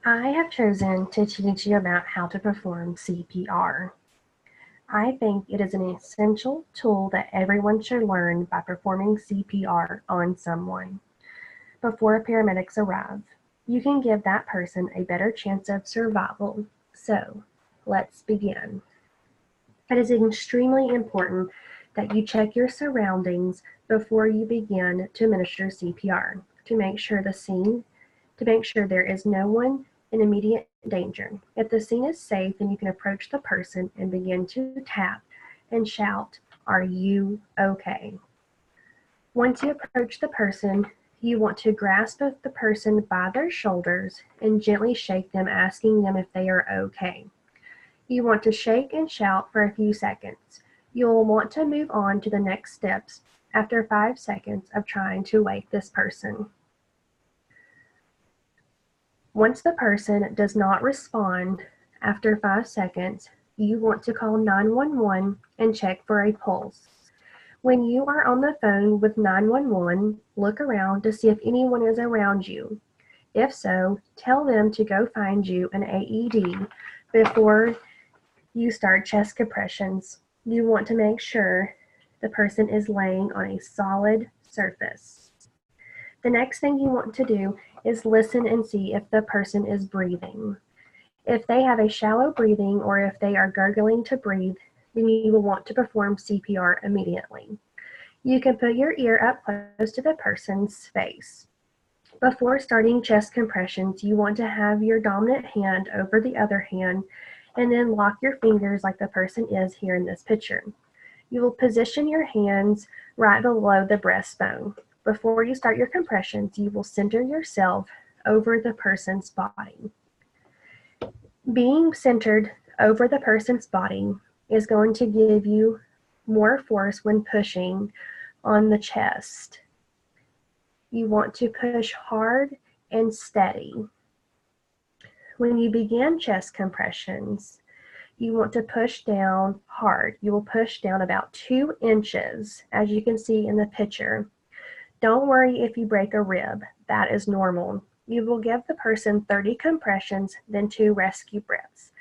I have chosen to teach you about how to perform CPR. I think it is an essential tool that everyone should learn by performing CPR on someone before paramedics arrive. You can give that person a better chance of survival. So, let's begin. It is extremely important that you check your surroundings before you begin to administer CPR to make sure there is no one in immediate danger. If the scene is safe, then you can approach the person and begin to tap and shout, "Are you okay?" Once you approach the person, you want to grasp the person by their shoulders and gently shake them, asking them if they are okay. You want to shake and shout for a few seconds. You'll want to move on to the next steps after 5 seconds of trying to wake this person. Once the person does not respond after 5 seconds, you want to call 911 and check for a pulse. When you are on the phone with 911, look around to see if anyone is around you. If so, tell them to go find you an AED before you start chest compressions. You want to make sure the person is laying on a solid surface. The next thing you want to do is listen and see if the person is breathing. If they have a shallow breathing or if they are gurgling to breathe, then you will want to perform CPR immediately. You can put your ear up close to the person's face. Before starting chest compressions, you want to have your dominant hand over the other hand and then lock your fingers like the person is here in this picture. You will position your hands right below the breastbone. Before you start your compressions, you will center yourself over the person's body. Being centered over the person's body is going to give you more force when pushing on the chest. You want to push hard and steady. When you begin chest compressions, you want to push down hard. You will push down about 2 inches, as you can see in the picture. Don't worry if you break a rib. That is normal. You will give the person 30 compressions, then 2 rescue breaths.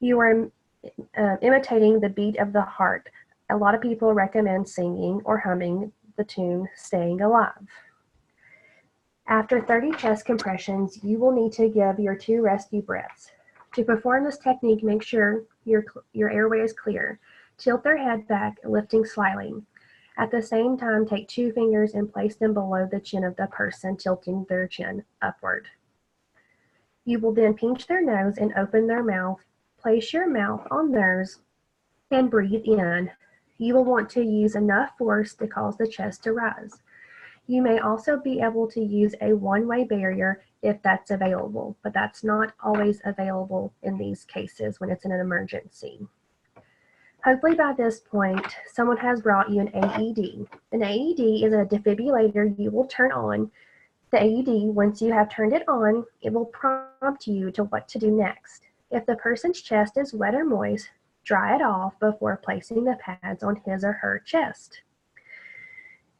You are imitating the beat of the heart. A lot of people recommend singing or humming the tune "Staying Alive." After 30 chest compressions, you will need to give your 2 rescue breaths. To perform this technique, make sure your airway is clear. Tilt their head back, lifting slightly. At the same time, take 2 fingers and place them below the chin of the person, tilting their chin upward. You will then pinch their nose and open their mouth. Place your mouth on theirs and breathe in. You will want to use enough force to cause the chest to rise. You may also be able to use a one-way barrier if that's available, but that's not always available in these cases when it's an emergency. Hopefully by this point, someone has brought you an AED. An AED is a defibrillator you will turn on. The AED, once you have turned it on, it will prompt you to what to do next. If the person's chest is wet or moist, dry it off before placing the pads on his or her chest.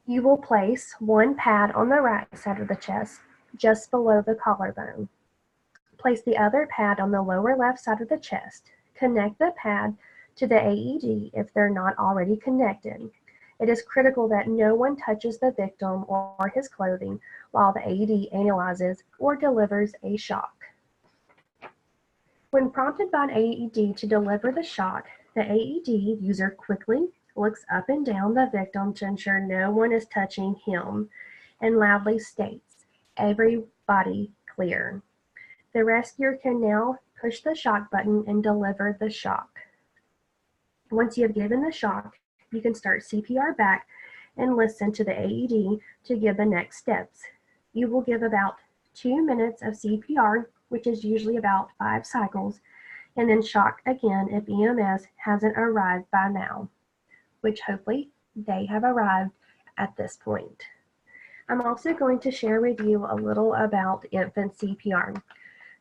You will place 1 pad on the right side of the chest, just below the collarbone. Place the other pad on the lower left side of the chest. Connect the pad to the AED if they're not already connected. It is critical that no one touches the victim or his clothing while the AED analyzes or delivers a shock. When prompted by an AED to deliver the shock, the AED user quickly looks up and down the victim to ensure no one is touching him and loudly states, "Everybody clear." The rescuer can now push the shock button and deliver the shock. Once you have given the shock, you can start CPR back and listen to the AED to give the next steps. You will give about 2 minutes of CPR, which is usually about 5 cycles, and then shock again if EMS hasn't arrived by now, which hopefully they have arrived at this point. I'm also going to share with you a little about infant CPR.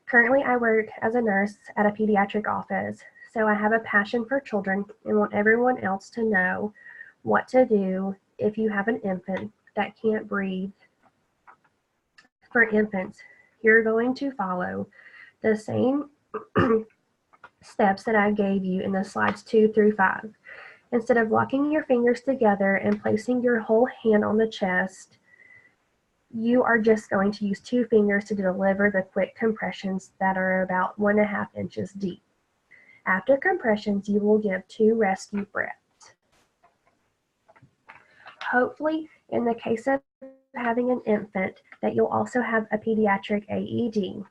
Currently, I work as a nurse at a pediatric office, so I have a passion for children and want everyone else to know what to do if you have an infant that can't breathe. For infants, you're going to follow the same steps that I gave you in the slides 2 through 5. Instead of locking your fingers together and placing your whole hand on the chest, you are just going to use 2 fingers to deliver the quick compressions that are about 1.5 inches deep. After compressions, you will give 2 rescue breaths. Hopefully, in the case of having an infant, that you'll also have a pediatric AED.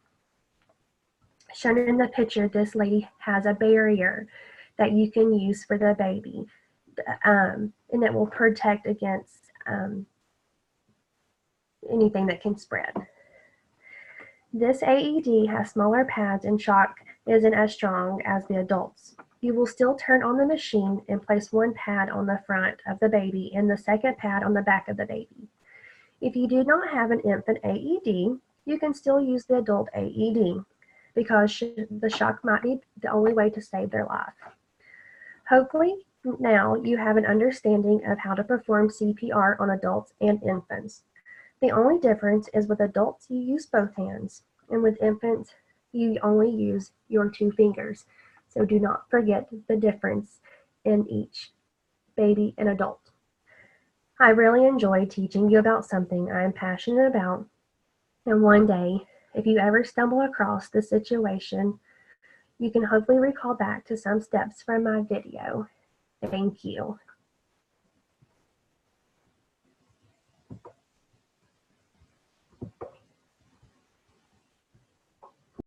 Shown in the picture, this lady has a barrier that you can use for the baby, and that will protect against anything that can spread. This AED has smaller pads and shock isn't as strong as the adults. You will still turn on the machine and place 1 pad on the front of the baby and the second pad on the back of the baby. If you do not have an infant AED, you can still use the adult AED because the shock might be the only way to save their life. Hopefully, now you have an understanding of how to perform CPR on adults and infants. The only difference is with adults, you use both hands, and with infants, you only use your 2 fingers. So do not forget the difference in each baby and adult. I really enjoy teaching you about something I am passionate about, and one day, if you ever stumble across this situation, you can hopefully recall back to some steps from my video. Thank you.